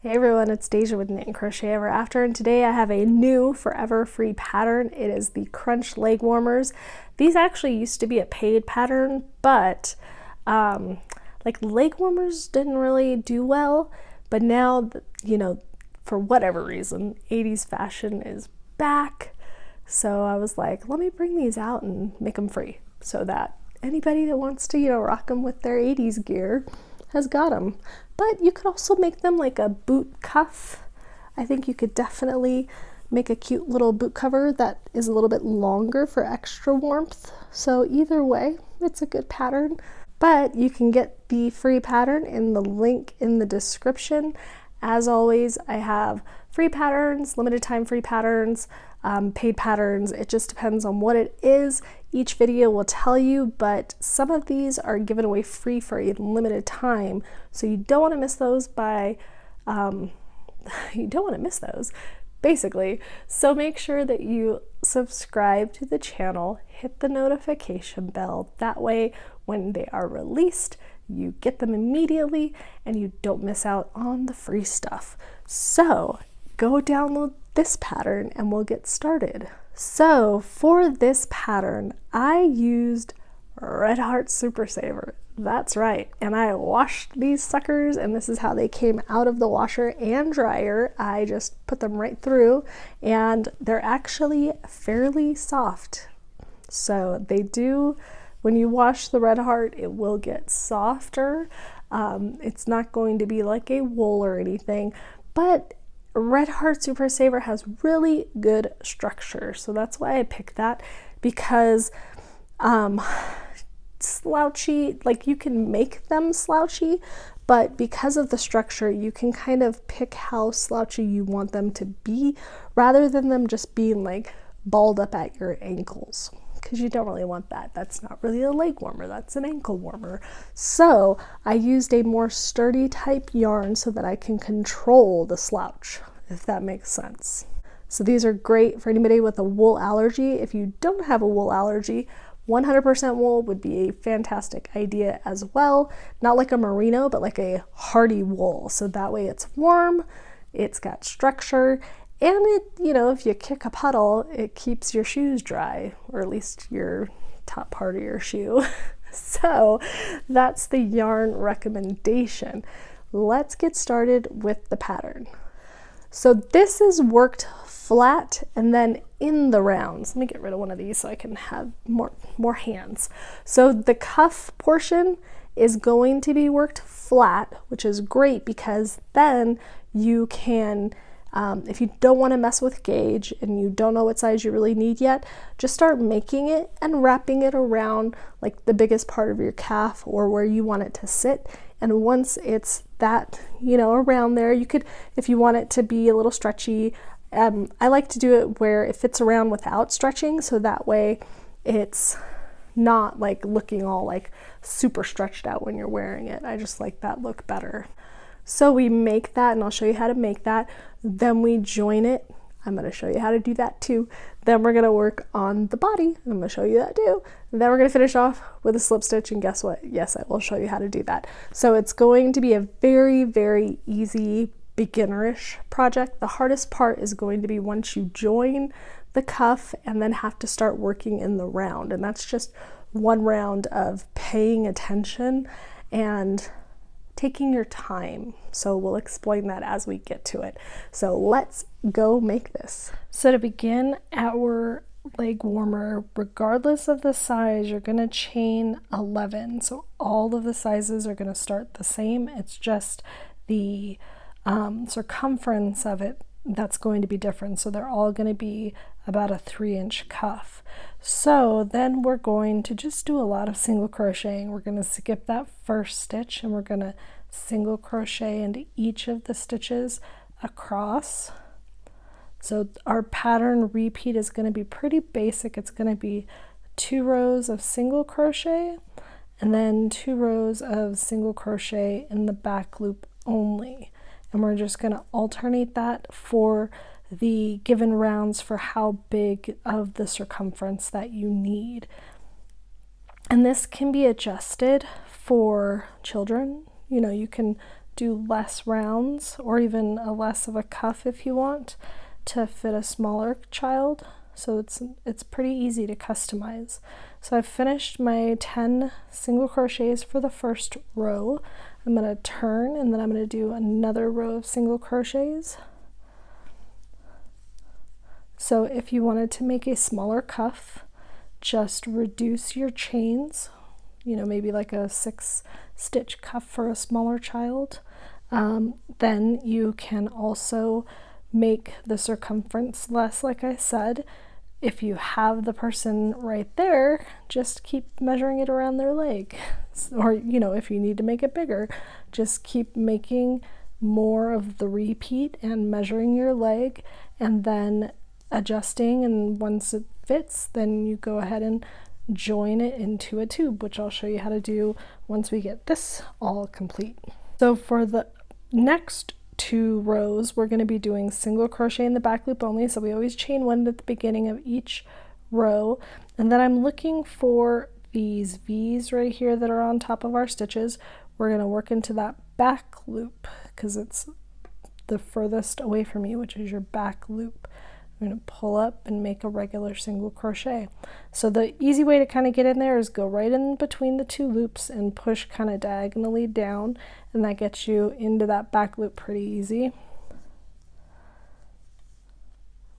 Hey everyone, it's Deja with Knit and Crochet Ever After, and today I have a new forever free pattern. It is the Crunch leg warmers. These actually used to be a paid pattern, but leg warmers didn't really do well. But now, for whatever reason, 80s fashion is back. So I was like, let me bring these out and make them free so that anybody that wants to, rock them with their 80s gear has got them. But you could also make them like a boot cuff. I think you could definitely make a cute little boot cover that is a little bit longer for extra warmth. So either way, it's a good pattern. But you can get the free pattern in the link in the description. As always, I have free patterns, limited time free patterns, paid patterns. It just depends on what it is. Each video will tell you, but some of these are given away free for a limited time, so you don't want to miss those basically. So make sure that you subscribe to the channel, hit the notification bell. That way, when they are released, you get them immediately and you don't miss out on the free stuff. So go download this pattern and we'll get started. So for this pattern, I used Red Heart Super Saver. That's right. And I washed these suckers, and this is how they came out of the washer and dryer. I just put them right through, and they're actually fairly soft. So they do, when you wash the Red Heart, it will get softer. It's not going to be like a wool or anything, but Red Heart Super Saver has really good structure, so that's why I picked that, because slouchy, like you can make them slouchy, but because of the structure, you can kind of pick how slouchy you want them to be, rather than them just being like balled up at your ankles, because you don't really want that. That's not really a leg warmer, that's an ankle warmer. So I used a more sturdy type yarn so that I can control the slouch, if that makes sense. So these are great for anybody with a wool allergy. If you don't have a wool allergy, 100% wool would be a fantastic idea as well. Not like a merino, but like a hardy wool. So that way it's warm, it's got structure, and it, if you kick a puddle, it keeps your shoes dry, or at least your top part of your shoe. So that's the yarn recommendation. Let's get started with the pattern. So this is worked flat and then in the rounds. Let me get rid of one of these so I can have more hands. So the cuff portion is going to be worked flat, which is great because then you can, if you don't want to mess with gauge and you don't know what size you really need yet, just start making it and wrapping it around like the biggest part of your calf or where you want it to sit. And once it's that, around there, you could, if you want it to be a little stretchy, I like to do it where it fits around without stretching, so that way it's not like looking all like super stretched out when you're wearing it. I just like that look better. So we make that, and I'll show you how to make that. Then we join it. I'm going to show you how to do that too. Then we're going to work on the body, and I'm going to show you that too. And then we're going to finish off with a slip stitch, and guess what? Yes, I will show you how to do that. So it's going to be a very, very easy beginnerish project. The hardest part is going to be once you join the cuff and then have to start working in the round. And that's just one round of paying attention and taking your time. So we'll explain that as we get to it. So let's go make this. So to begin our leg warmer, regardless of the size, you're going to chain 11. So all of the sizes are going to start the same. It's just the circumference of it that's going to be different. So they're all going to be about a 3-inch cuff. So then we're going to just do a lot of single crocheting. We're going to skip that first stitch and we're going to single crochet into each of the stitches across. So our pattern repeat is going to be pretty basic. It's going to be 2 rows of single crochet and then 2 rows of single crochet in the back loop only. And we're just going to alternate that for the given rounds for how big of the circumference that you need. And this can be adjusted for children. You can do less rounds or even a less of a cuff if you want to fit a smaller child. So it's pretty easy to customize. So I've finished my 10 single crochets for the first row. I'm going to turn and then I'm going to do another row of single crochets. So if you wanted to make a smaller cuff, just reduce your chains, you know, maybe like a 6-stitch cuff for a smaller child. Then you can also make the circumference less, like I said. If you have the person right there, just keep measuring it around their leg. Or, you know, if you need to make it bigger, just keep making more of the repeat and measuring your leg and then adjusting, and once it fits, then you go ahead and join it into a tube, which I'll show you how to do once we get this all complete. So for the next 2 rows, we're going to be doing single crochet in the back loop only. So we always chain 1 at the beginning of each row, and then I'm looking for these V's right here that are on top of our stitches. We're going to work into that back loop because it's the furthest away from you, which is your back loop. I'm going to pull up and make a regular single crochet. So the easy way to kind of get in there is go right in between the 2 loops and push kind of diagonally down, and that gets you into that back loop pretty easy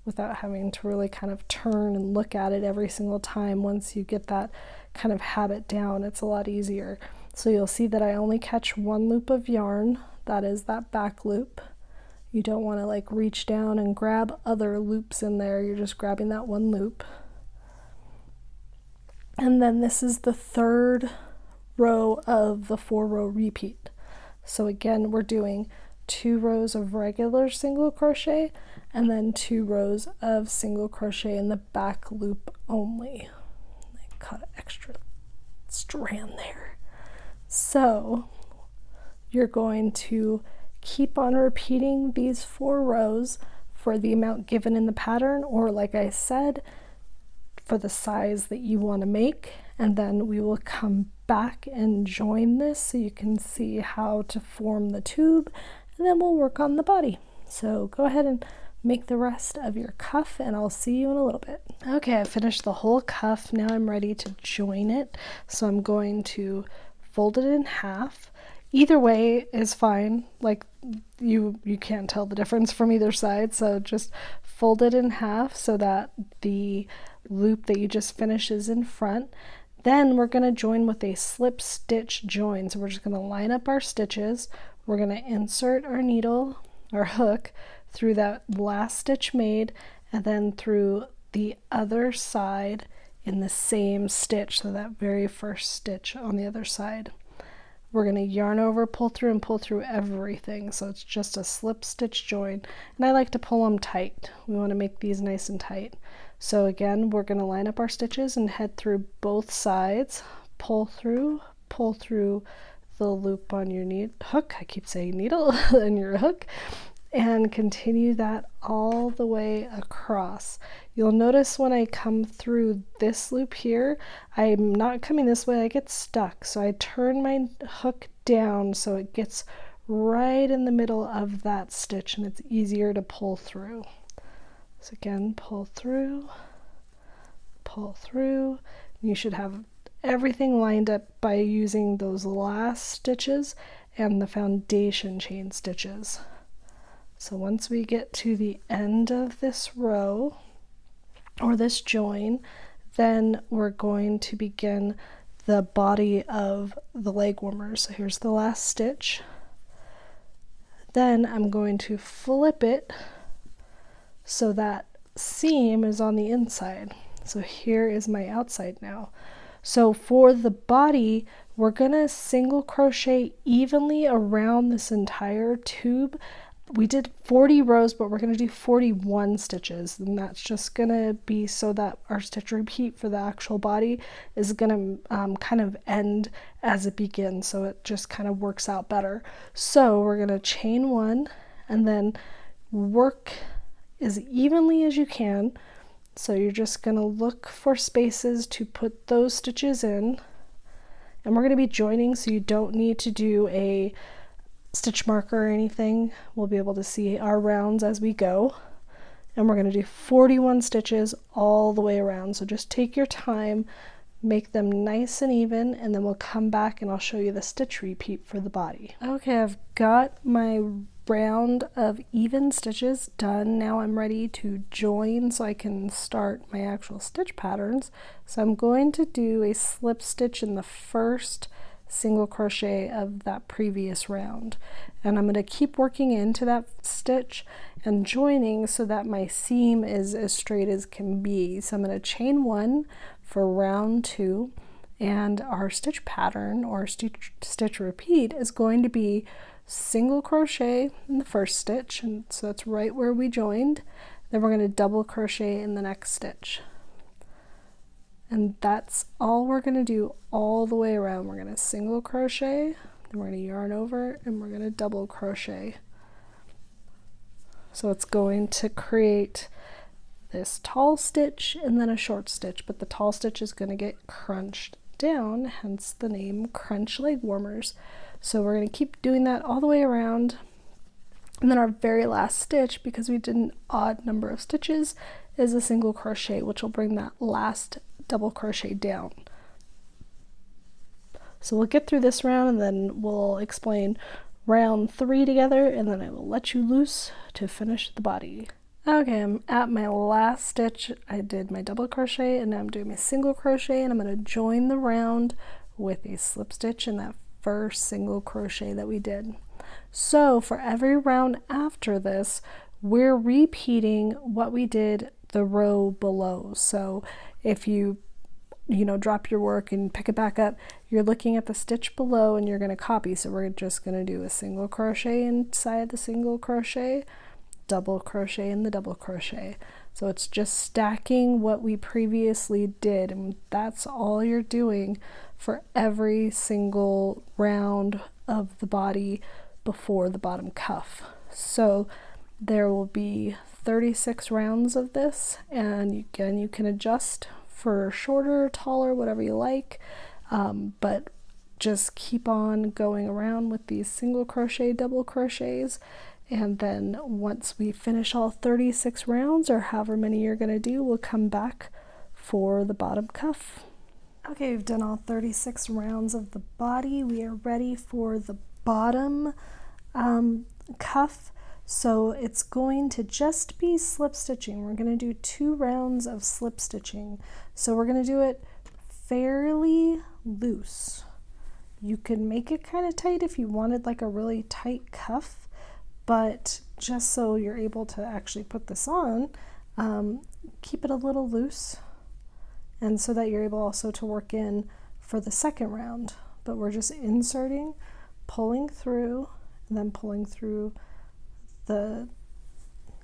without having to really kind of turn and look at it every single time. Once you get that kind of habit down, it's a lot easier. So you'll see that I only catch 1 loop of yarn, that is that back loop. You don't want to like reach down and grab other loops in there, you're just grabbing that 1 loop. And then this is the 3rd row of the 4-row repeat. So again, we're doing 2 rows of regular single crochet and then 2 rows of single crochet in the back loop only. I cut an extra strand there. So you're going to keep on repeating these 4 rows for the amount given in the pattern, or like I said, for the size that you want to make, and then we will come back and join this so you can see how to form the tube, and then we'll work on the body. So go ahead and make the rest of your cuff and I'll see you in a little bit. Okay, I finished the whole cuff. Now I'm ready to join it. So I'm going to fold it in half. Either way is fine, like you can't tell the difference from either side, so just fold it in half so that the loop that you just finished is in front. Then we're going to join with a slip stitch join. So we're just going to line up our stitches. We're going to insert our needle, our hook, through that last stitch made, and then through the other side in the same stitch, so that very first stitch on the other side. We're going to yarn over, pull through, and pull through everything, so it's just a slip stitch join, and I like to pull them tight. We want to make these nice and tight. So again, we're going to line up our stitches and head through both sides, pull through the loop on your hook, I keep saying needle, and your hook, and continue that all the way across. You'll notice when I come through this loop here, I'm not coming this way, I get stuck. So I turn my hook down so it gets right in the middle of that stitch and it's easier to pull through. So again, pull through. You should have everything lined up by using those last stitches and the foundation chain stitches. So once we get to the end of this row, or this join, then we're going to begin the body of the leg warmers. So here's the last stitch. Then I'm going to flip it so that seam is on the inside. So here is my outside now. So for the body, we're gonna single crochet evenly around this entire tube. We did 40 rows, but we're going to do 41 stitches, and that's just going to be so that our stitch repeat for the actual body is going to kind of end as it begins, so it just kind of works out better. So we're going to chain 1 and then work as evenly as you can. So you're just going to look for spaces to put those stitches in, and we're going to be joining, so you don't need to do a stitch marker or anything, we'll be able to see our rounds as we go. And we're going to do 41 stitches all the way around. So just take your time, make them nice and even, and then we'll come back and I'll show you the stitch repeat for the body. Okay, I've got my round of even stitches done. Now I'm ready to join so I can start my actual stitch patterns. So I'm going to do a slip stitch in the first single crochet of that previous round, and I'm going to keep working into that stitch and joining so that my seam is as straight as can be. So I'm going to chain 1 for round 2, and our stitch pattern or stitch repeat is going to be single crochet in the first stitch, and so that's right where we joined. Then we're going to double crochet in the next stitch. And that's all we're going to do all the way around. We're going to single crochet, then we're going to yarn over, and we're going to double crochet. So it's going to create this tall stitch and then a short stitch, but the tall stitch is going to get crunched down, hence the name crunch leg warmers. So we're going to keep doing that all the way around. And then our very last stitch, because we did an odd number of stitches, is a single crochet, which will bring that last double crochet down. So we'll get through this round and then we'll explain round 3 together, and then I will let you loose to finish the body. Okay, I'm at my last stitch. I did my double crochet and now I'm doing my single crochet, and I'm going to join the round with a slip stitch in that first single crochet that we did. So for every round after this, we're repeating what we did the row below. So if you drop your work and pick it back up, you're looking at the stitch below and you're going to copy. So we're just going to do a single crochet inside the single crochet, double crochet in the double crochet. So it's just stacking what we previously did, and that's all you're doing for every single round of the body before the bottom cuff. So there will be 36 rounds of this, and again, you can adjust for shorter, taller, whatever you like, but just keep on going around with these single crochet, double crochets, and then once we finish all 36 rounds, or however many you're going to do, we'll come back for the bottom cuff. Okay, we've done all 36 rounds of the body. We are ready for the bottom cuff. So it's going to just be slip stitching. We're going to do 2 rounds of slip stitching. So we're going to do it fairly loose. You can make it kind of tight if you wanted like a really tight cuff, but just so you're able to actually put this on, keep it a little loose, and so that you're able also to work in for the second round. But we're just inserting, pulling through, and then pulling through the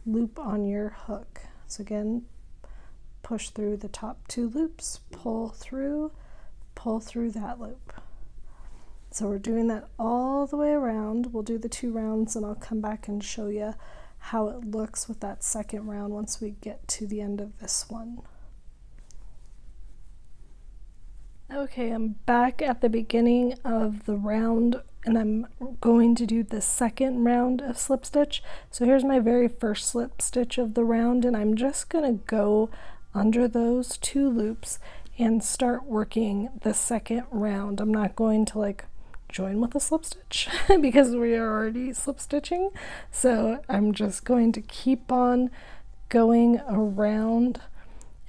loop on your hook. So again, push through the top 2 loops, pull through that loop. So we're doing that all the way around. We'll do the 2 rounds and I'll come back and show you how it looks with that second round once we get to the end of this one. Okay, I'm back at the beginning of the round and I'm going to do the second round of slip stitch. So here's my very first slip stitch of the round, and I'm just going to go under those 2 loops and start working the second round. I'm not going to like join with a slip stitch because we are already slip stitching. So I'm just going to keep on going around,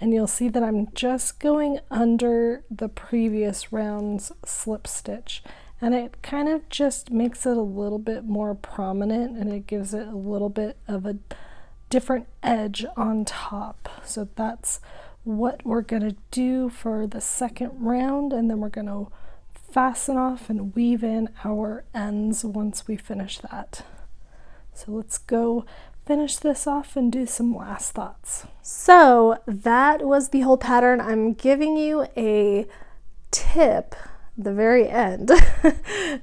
and you'll see that I'm just going under the previous round's slip stitch, and it kind of just makes it a little bit more prominent, and it gives it a little bit of a different edge on top. So that's what we're going to do for the second round, and then we're going to fasten off and weave in our ends once we finish that. So let's go finish this off and do some last thoughts. So that was the whole pattern. I'm giving you a tip at the very end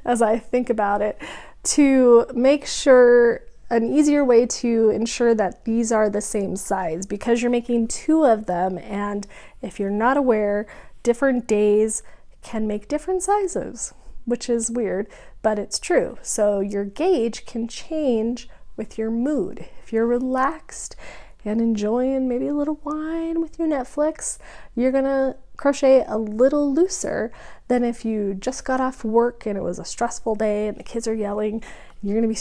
as I think about it, to make sure, an easier way to ensure that these are the same size, because you're making 2 of them, and if you're not aware, different days can make different sizes. which is weird, but it's true. So your gauge can change with your mood. If you're relaxed and enjoying maybe a little wine with your Netflix, you're gonna crochet a little looser than if you just got off work and it was a stressful day and the kids are yelling. You're gonna be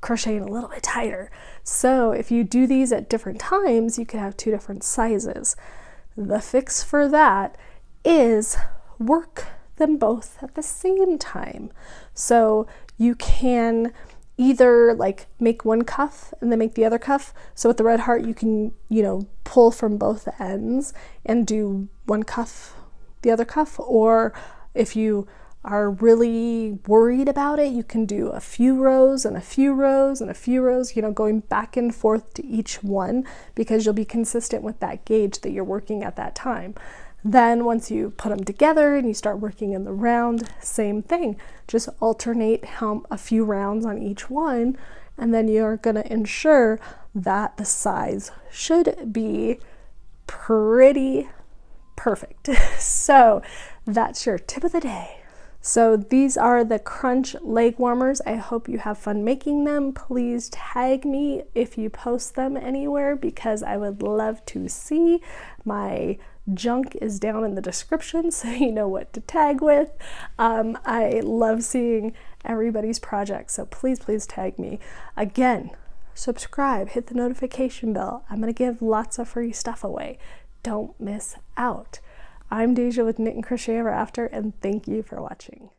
crocheting a little bit tighter. So if you do these at different times, you could have two different sizes. The fix for that is work them both at the same time. So you can either like make one cuff and then make the other cuff. So with the red heart, you can, pull from both ends and do one cuff, the other cuff. Or if you are really worried about it, you can do a few rows and a few rows and a few rows, going back and forth to each one, because you'll be consistent with that gauge that you're working at that time. Then once you put them together and you start working in the round, same thing. Just alternate a few rounds on each one, and then you're going to ensure that the size should be pretty perfect. So that's your tip of the day. So these are the Crunch leg warmers. I hope you have fun making them. Please tag me if you post them anywhere, because I would love to see. My junk is down in the description so you know what to tag with. I love seeing everybody's projects, so please tag me. Again, subscribe, hit the notification bell. I'm going to give lots of free stuff away. Don't miss out. I'm Deja with Knit and Crochet Ever After, and thank you for watching.